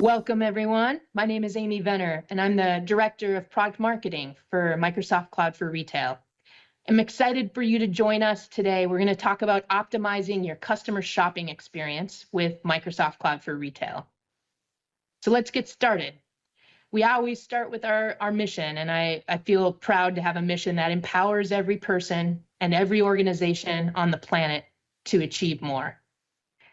Welcome, everyone. My name is Amy Vener, and I'm the Director of Product Marketing for Microsoft Cloud for Retail. I'm excited for you to join us today. We're going to talk about optimizing your customer shopping experience with Microsoft Cloud for Retail. So let's get started. We always start with our mission, and I feel proud to have a mission that empowers every person and every organization on the planet to achieve more.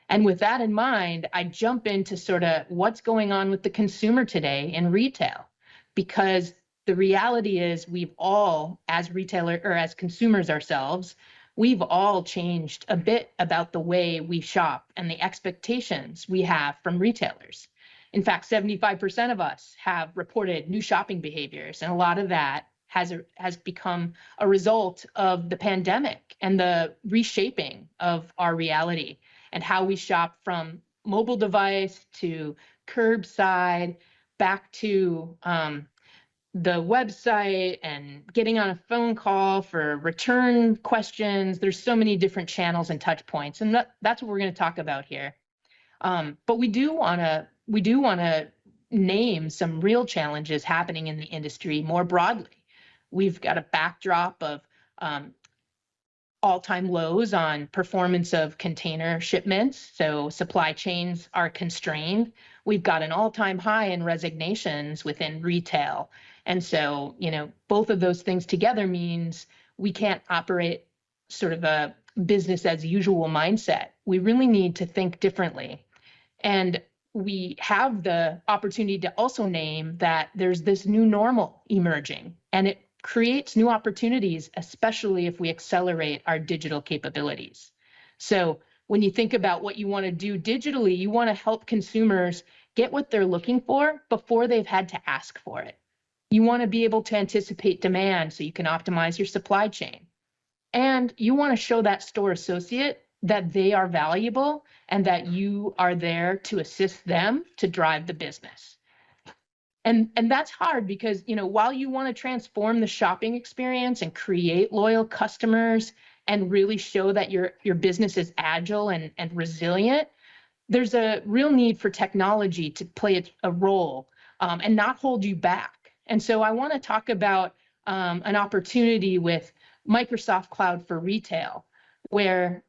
And with that in mind, I jump into sort of what's going on with the consumer today in retail, because the reality is we've all, as retailer or as consumers ourselves, we've all changed a bit about the way we shop and the expectations we have from retailers. In fact, 75% of us have reported new shopping behaviors, and a lot of that has become a result of the pandemic and the reshaping of our reality and how we shop, from mobile device to curbside, back to the website and getting on a phone call for return questions. There's so many different channels and touch points, and that's what we're going to talk about here. But we do want to name some real challenges happening in the industry more broadly. We've got a backdrop of all-time lows on performance of container shipments, so supply chains are constrained. We've got an all-time high in resignations within retail. And so, both of those things together means we can't operate sort of a business as usual mindset. We really need to think differently. And we have the opportunity to also name that there's this new normal emerging, and it creates new opportunities, especially if we accelerate our digital capabilities. So when you think about what you want to do digitally, you want to help consumers get what they're looking for before they've had to ask for it. You want to be able to anticipate demand so you can optimize your supply chain. And you want to show that store associate that they are valuable and that you are there to assist them to drive the business. And that's hard because, while you want to transform the shopping experience and create loyal customers and really show that your business is agile and resilient, there's a real need for technology to play a role and not hold you back. And so I want to talk about an opportunity with Microsoft Cloud for Retail, where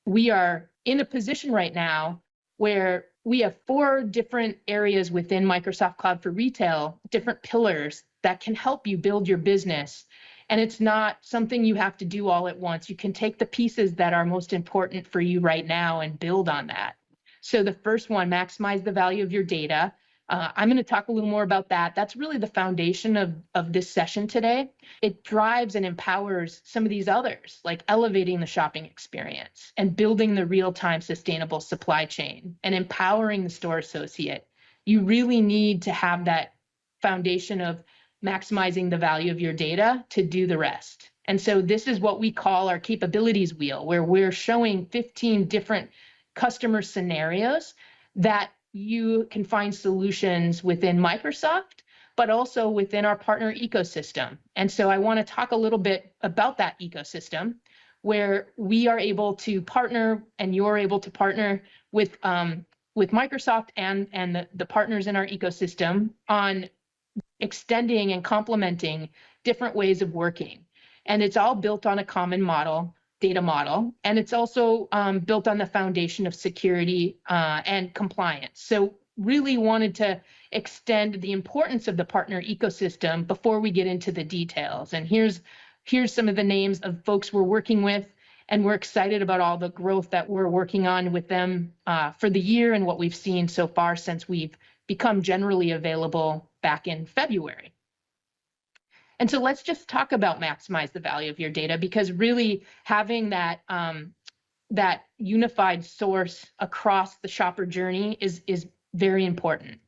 we are in a position right now where we have 4 different areas within Microsoft Cloud for Retail, different pillars that can help you build your business. And it's not something you have to do all at once. You can take the pieces that are most important for you right now and build on that. So the first one, maximize the value of your data. I'm going to talk a little more about that. That's really the foundation of this session today. It drives and empowers some of these others, like elevating the shopping experience and building the real-time sustainable supply chain and empowering the store associate. You really need to have that foundation of maximizing the value of your data to do the rest. And so this is what we call our capabilities wheel, where we're showing 15 different customer scenarios that you can find solutions within Microsoft, but also within our partner ecosystem. And so I want to talk a little bit about that ecosystem, where we are able to partner and you're able to partner with Microsoft and the partners in our ecosystem on extending and complementing different ways of working. And it's all built on a common model, data model, and it's also built on the foundation of security and compliance. So really wanted to extend the importance of the partner ecosystem before we get into the details. And here's some of the names of folks we're working with, and we're excited about all the growth that we're working on with them for the year and what we've seen so far since we've become generally available back in February. And so let's just talk about maximize the value of your data, because really having that unified source across the shopper journey is very important.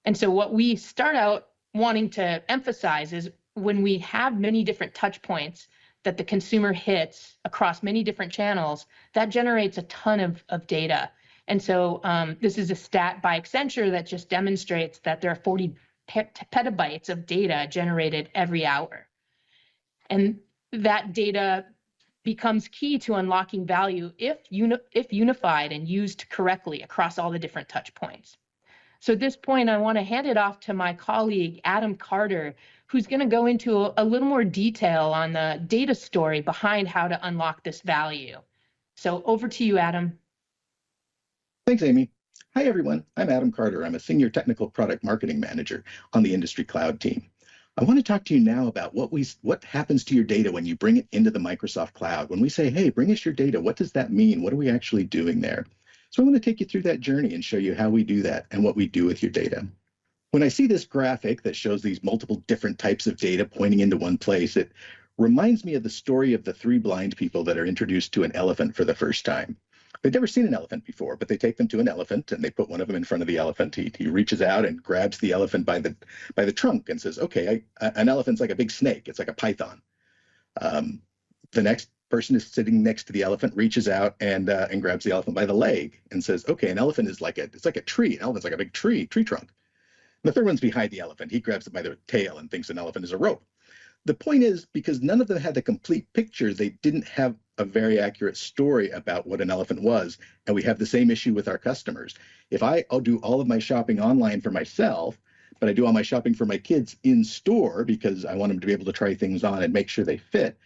And so what we start out wanting to emphasize is when we have many different touch points that the consumer hits across many different channels, that generates a ton of data. And so this is a stat by Accenture that just demonstrates that there are 40 petabytes of data generated every hour. And that data becomes key to unlocking value if unified and used correctly across all the different touch points. So at this point, I want to hand it off to my colleague, Adam Carter, who's going to go into a little more detail on the data story behind how to unlock this value. So over to you, Adam. Thanks, Amy. Hi, everyone. I'm Adam Carter. I'm a Senior Technical Product Marketing Manager on the Industry Cloud team. I want to talk to you now about what happens to your data when you bring it into the Microsoft Cloud. When we say, hey, bring us your data, what does that mean? What are we actually doing there? So I want to take you through that journey and show you how we do that and what we do with your data. When I see this graphic that shows these multiple different types of data pointing into one place, it reminds me of the story of the three blind people that are introduced to an elephant for the first time. They'd never seen an elephant before, but they take them to an elephant and they put one of them in front of the elephant. He reaches out and grabs the elephant by the trunk and says, okay, an elephant's like a big snake. It's like a python. The next person is sitting next to the elephant, reaches out and grabs the elephant by the leg and says, okay, an elephant is like it's like a tree. An elephant's like a big tree trunk. And the third one's behind the elephant. He grabs it by the tail and thinks an elephant is a rope. The point is, because none of them had the complete picture, they didn't have a very accurate story about what an elephant was. And we have the same issue with our customers. If I'll do all of my shopping online for myself, but I do all my shopping for my kids in store because I want them to be able to try things on and make sure they fit,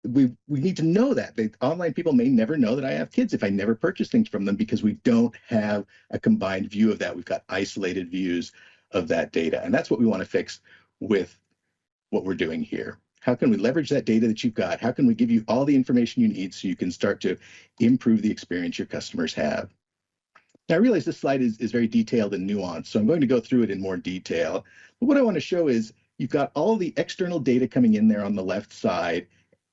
we need to know that. Online people may never know that I have kids if I never purchase things from them because we don't have a combined view of that. We've got isolated views of that data. And that's what we want to fix with what we're doing here. How can we leverage that data that you've got? How can we give you all the information you need so you can start to improve the experience your customers have? Now, I realize this slide is very detailed and nuanced, so I'm going to go through it in more detail. But what I want to show is you've got all the external data coming in there on the left side.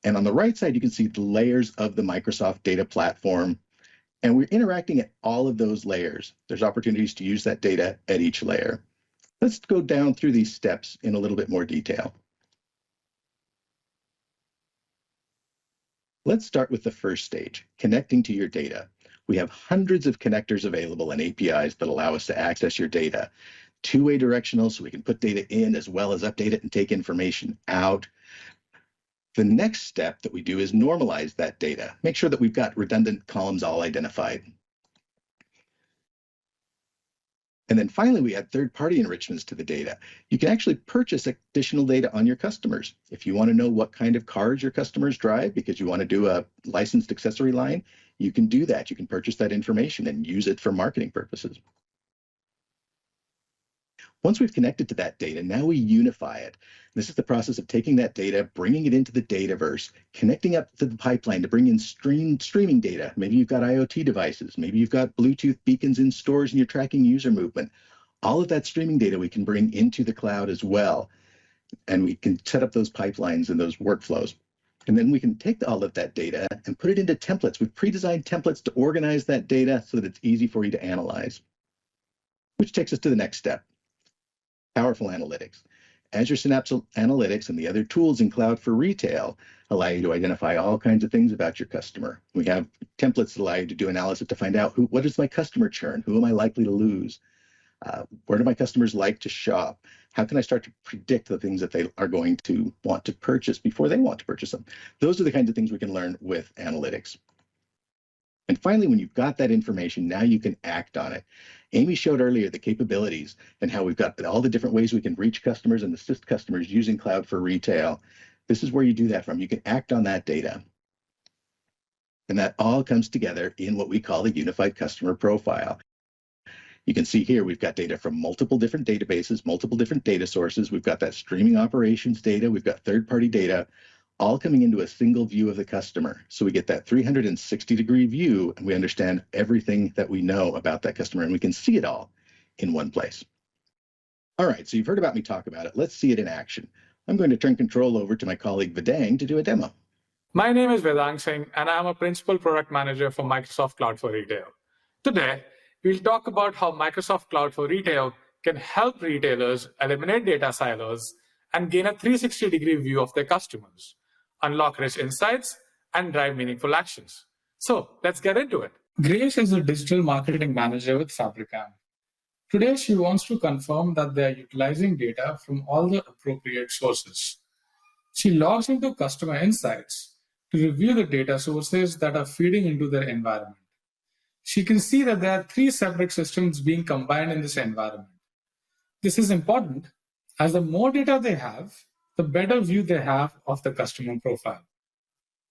And on the right side, you can see the layers of the Microsoft data platform. And we're interacting at all of those layers. There's opportunities to use that data at each layer. Let's go down through these steps in a little bit more detail. Let's start with the first stage, connecting to your data. We have hundreds of connectors available and APIs that allow us to access your data. Two-way directional, so we can put data in as well as update it and take information out. The next step that we do is normalize that data. Make sure that we've got redundant columns all identified. And then finally, we add third-party enrichments to the data. You can actually purchase additional data on your customers. If you want to know what kind of cars your customers drive because you want to do a licensed accessory line, you can do that. You can purchase that information and use it for marketing purposes. Once we've connected to that data, now we unify it. This is the process of taking that data, bringing it into the Dataverse, connecting up to the pipeline to bring in streaming data. Maybe you've got IoT devices. Maybe you've got Bluetooth beacons in stores and you're tracking user movement. All of that streaming data we can bring into the cloud as well. And we can set up those pipelines and those workflows. And then we can take all of that data and put it into templates. We've pre-designed templates to organize that data so that it's easy for you to analyze. Which takes us to the next step. Powerful analytics. Azure Synapse Analytics and the other tools in Cloud for Retail allow you to identify all kinds of things about your customer. We have templates that allow you to do analysis to find out what is my customer churn? Who am I likely to lose? Where do my customers like to shop? How can I start to predict the things that they are going to want to purchase before they want to purchase them? Those are the kinds of things we can learn with analytics. And finally, when you've got that information, now you can act on it. Amy showed earlier the capabilities and how we've got all the different ways we can reach customers and assist customers using Cloud for Retail. This is where you do that from. You can act on that data. And that all comes together in what we call a unified customer profile. You can see here we've got data from multiple different databases, multiple different data sources. We've got that streaming operations data. We've got third-party data, all coming into a single view of the customer. So we get that 360-degree view, and we understand everything that we know about that customer, and we can see it all in one place. All right, so you've heard about me talk about it. Let's see it in action. I'm going to turn control over to my colleague Vedang to do a demo. My name is Vedang Singh, and I'm a Principal Product Manager for Microsoft Cloud for Retail. Today, we'll talk about how Microsoft Cloud for Retail can help retailers eliminate data silos and gain a 360-degree view of their customers, unlock rich insights, and drive meaningful actions. So let's get into it. Grace is a digital marketing manager with Fabricam. Today, she wants to confirm that they are utilizing data from all the appropriate sources. She logs into Customer Insights to review the data sources that are feeding into their environment. she can see that there are 3 separate systems being combined in this environment. This is important as the more data they have, the better view they have of the customer profile.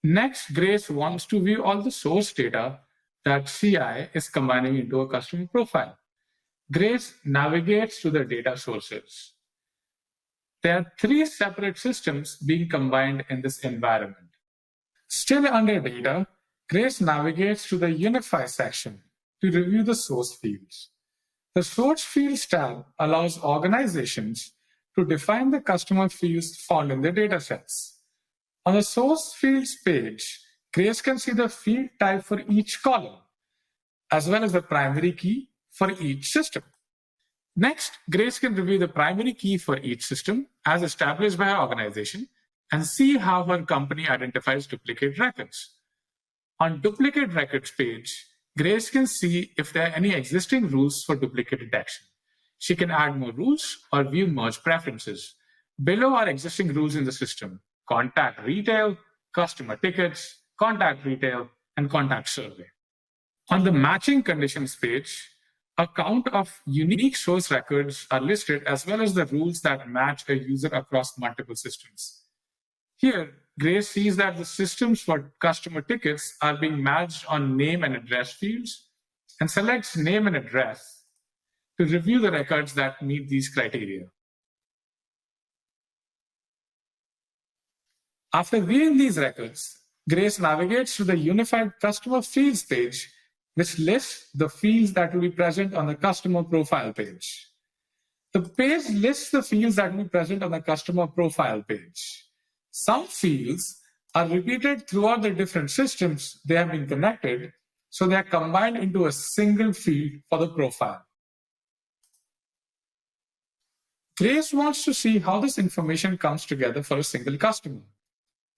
Next, Grace wants to view all the source data that CI is combining into a customer profile. Grace navigates to the data sources. There are 3 separate systems being combined in this environment. Still under data, Grace navigates to the Unify section to review the source fields. The source fields tab allows organizations to define the customer fields found in their datasets. On the source fields page, Grace can see the field type for each column, as well as the primary key for each system. Next, Grace can review the primary key for each system as established by her organization and see how her company identifies duplicate records. On duplicate records page, Grace can see if there are any existing rules for duplicate detection. She can add more rules or view merge preferences. Below are existing rules in the system: contact retail, customer tickets, contact retail, and contact survey. On the matching conditions page, a count of unique source records are listed as well as the rules that match a user across multiple systems. Here, Grace sees that the systems for customer tickets are being matched on name and address fields and selects name and address to review the records that meet these criteria. After viewing these records, Grace navigates to the Unified Customer Fields page, which lists the fields that will be present on the customer profile page. The page lists the fields that will be present on the customer profile page. Some fields are repeated throughout the different systems they have been connected, so they are combined into a single field for the profile. Grace wants to see how this information comes together for a single customer.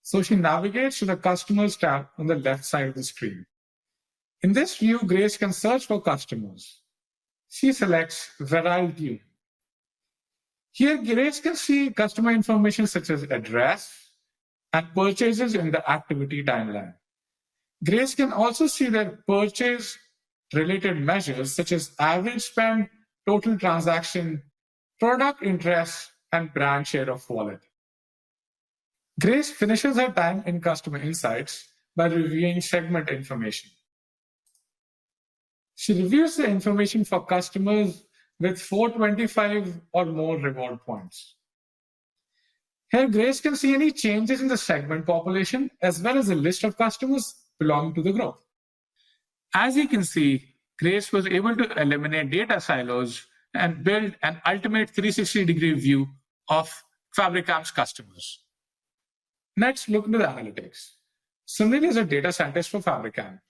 So she navigates to the Customers tab on the left side of the screen. In this view, Grace can search for customers. She selects Viral Tune. Here, Grace can see customer information such as address and purchases in the activity timeline. Grace can also see their purchase-related measures such as average spend, total transaction, product interest, and brand share of wallet. Grace finishes her time in Customer Insights by reviewing segment information. She reviews the information for customers with 425 or more reward points. Here, Grace can see any changes in the segment population as well as a list of customers belonging to the group. As you can see, Grace was able to eliminate data silos and build an ultimate 360-degree view of Fabricam's customers. Let's look into the analytics. Sunil is a data scientist for Fabricam.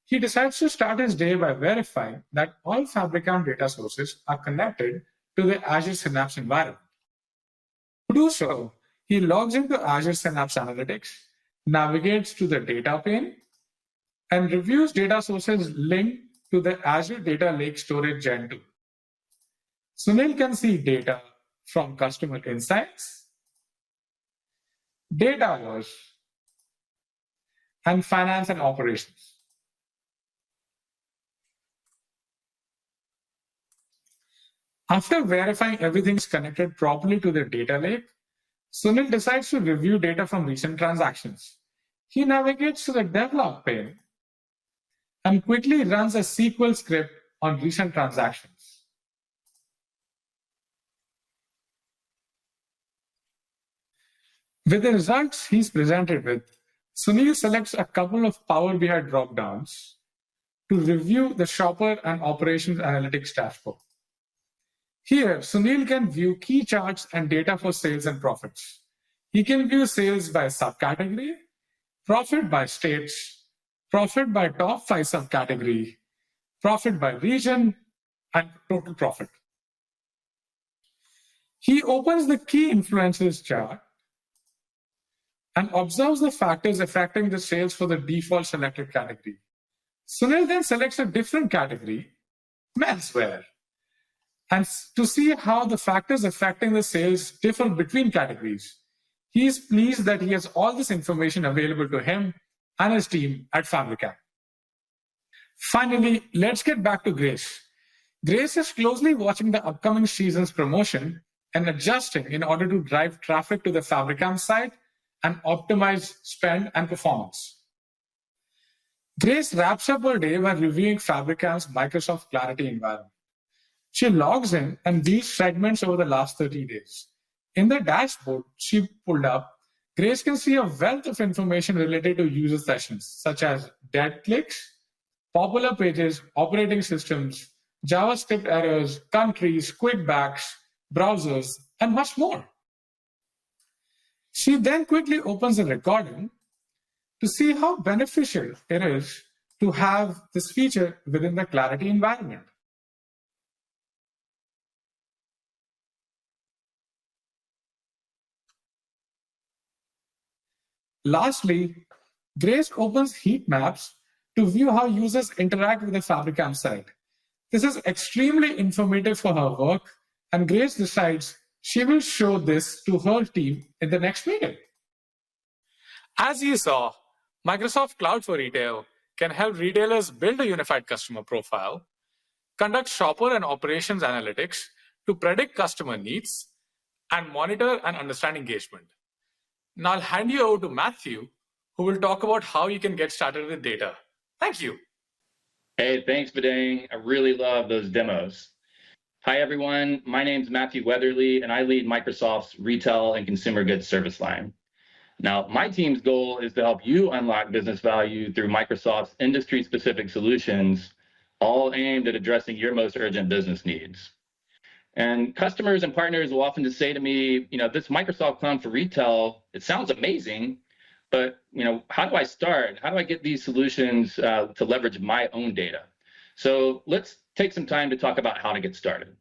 He decides to start his day by verifying that all Fabricam data sources are connected to the Azure Synapse environment. To do so, he logs into Azure Synapse Analytics, navigates to the data pane, and reviews data sources linked to the Azure Data Lake Storage Gen 2. Sunil can see data from Customer Insights, Dataverse, and Finance and Operations. After verifying everything is connected properly to the data lake, Sunil decides to review data from recent transactions. He navigates to the develop pane and quickly runs a SQL script on recent transactions. With the results he's presented with, Sunil selects a couple of Power BI dropdowns to review the Shopper and Operations Analytics dashboard. Here, Sunil can view key charts and data for sales and profits. He can view sales by subcategory, profit by states, profit by top 5 subcategory, profit by region, and total profit. He opens the key influences chart and observes the factors affecting the sales for the default selected category. Sunil then selects a different category, menswear, and to see how the factors affecting the sales differ between categories. He is pleased that he has all this information available to him and his team at Fabricam. Finally, let's get back to Grace. Grace is closely watching the upcoming season's promotion and adjusting in order to drive traffic to the Fabricam site and optimize spend and performance. Grace wraps up her day by reviewing Fabricam's Microsoft Clarity environment. She logs in and views segments over the last 30 days. In the dashboard she pulled up, Grace can see a wealth of information related to user sessions, such as dead clicks, popular pages, operating systems, JavaScript errors, countries, quickbacks, browsers, and much more. She then quickly opens a recording to see how beneficial it is to have this feature within the Clarity environment. Lastly, Grace opens heat maps to view how users interact with the Fabricam site. This is extremely informative for her work, and Grace decides she will show this to her team in the next meeting. As you saw, Microsoft Cloud for Retail can help retailers build a unified customer profile, conduct shopper and operations analytics to predict customer needs, and monitor and understand engagement. Now I'll hand you over to Matthew, who will talk about how you can get started with data. Thank you. Hey, thanks, Vedang. I really love those demos. Hi, everyone. My name's Matthew Weatherly, and I lead Microsoft's retail and consumer goods service line. Now, my team's goal is to help you unlock business value through Microsoft's industry-specific solutions, all aimed at addressing your most urgent business needs. And customers and partners will often just say to me, this Microsoft Cloud for Retail, it sounds amazing, but how do I start? How do I get these solutions to leverage my own data? So let's take some time to talk about how to get started.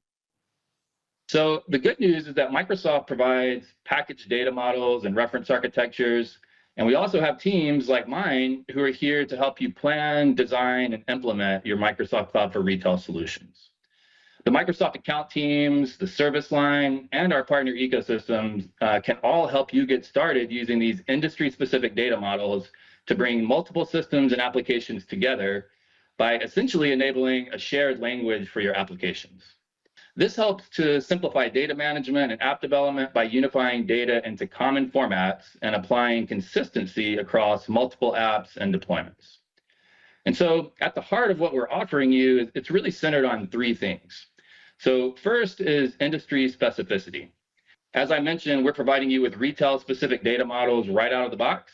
So the good news is that Microsoft provides packaged data models and reference architectures, and we also have teams like mine who are here to help you plan, design, and implement your Microsoft Cloud for Retail solutions. The Microsoft account teams, the service line, and our partner ecosystems can all help you get started using these industry-specific data models to bring multiple systems and applications together by essentially enabling a shared language for your applications. This helps to simplify data management and app development by unifying data into common formats and applying consistency across multiple apps and deployments. And so at the heart of what we're offering you, it's really centered on three things. So first is industry specificity. As I mentioned, we're providing you with retail-specific data models right out of the box.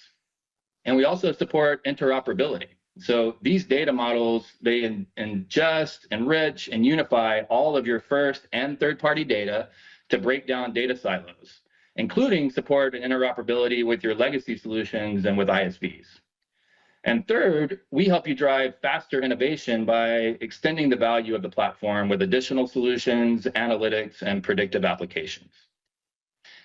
And we also support interoperability. So these data models, they ingest, enrich, and unify all of your first and third-party data to break down data silos, including support and interoperability with your legacy solutions and with ISVs. And third, we help you drive faster innovation by extending the value of the platform with additional solutions, analytics, and predictive applications.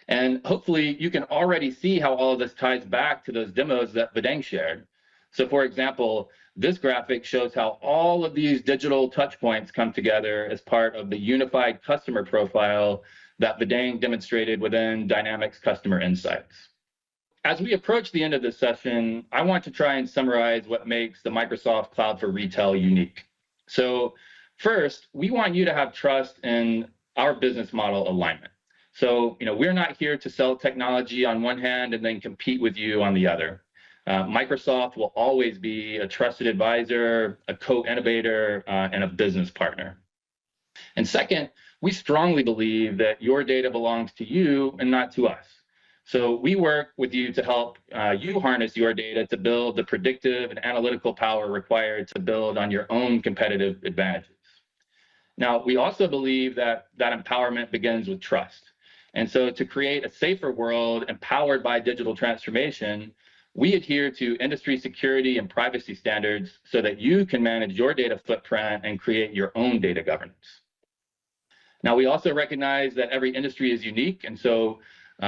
And hopefully you can already see how all of this ties back to those demos that Vedang shared. So for example, this graphic shows how all of these digital touch points come together as part of the unified customer profile that Vedang demonstrated within Dynamics Customer Insights. As we approach the end of this session, I want to try and summarize what makes the Microsoft Cloud for Retail unique. So first, we want you to have trust in our business model alignment. So, we're not here to sell technology on one hand and then compete with you on the other. Microsoft will always be a trusted advisor, a co-innovator, and a business partner. And second, we strongly believe that your data belongs to you and not to us. So we work with you to help you harness your data to build the predictive and analytical power required to build on your own competitive advantages. Now, we also believe that empowerment begins with trust. And so to create a safer world empowered by digital transformation, we adhere to industry security and privacy standards so that you can manage your data footprint and create your own data governance. Now, we also recognize that every industry is unique, and so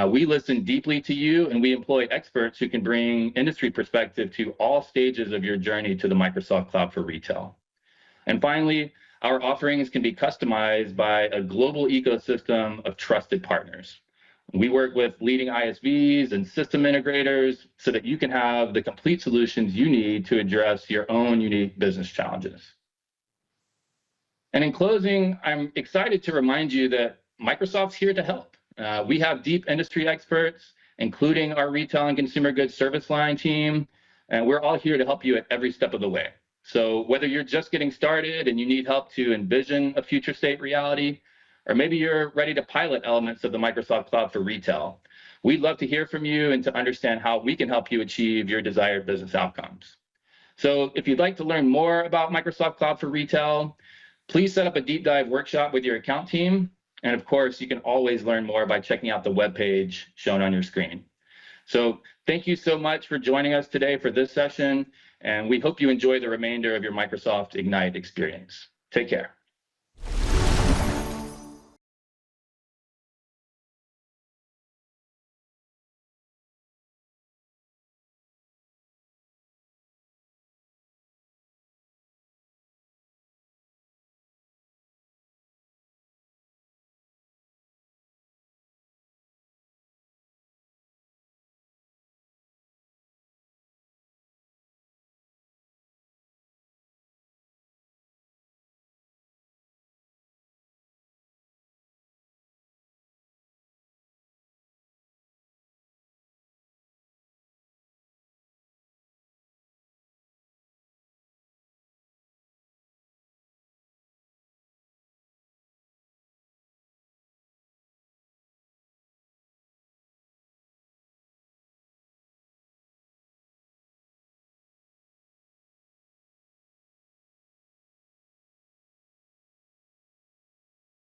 we listen deeply to you, and we employ experts who can bring industry perspective to all stages of your journey to the Microsoft Cloud for Retail. And finally, our offerings can be customized by a global ecosystem of trusted partners. We work with leading ISVs and system integrators so that you can have the complete solutions you need to address your own unique business challenges. And in closing, I'm excited to remind you that Microsoft's here to help. We have deep industry experts, including our retail and consumer goods service line team, and we're all here to help you at every step of the way. So whether you're just getting started and you need help to envision a future state reality, or maybe you're ready to pilot elements of the Microsoft Cloud for Retail, we'd love to hear from you and to understand how we can help you achieve your desired business outcomes. So if you'd like to learn more about Microsoft Cloud for Retail, please set up a deep dive workshop with your account team. And of course, you can always learn more by checking out the webpage shown on your screen. So thank you so much for joining us today for this session, and we hope you enjoy the remainder of your Microsoft Ignite experience. Take care.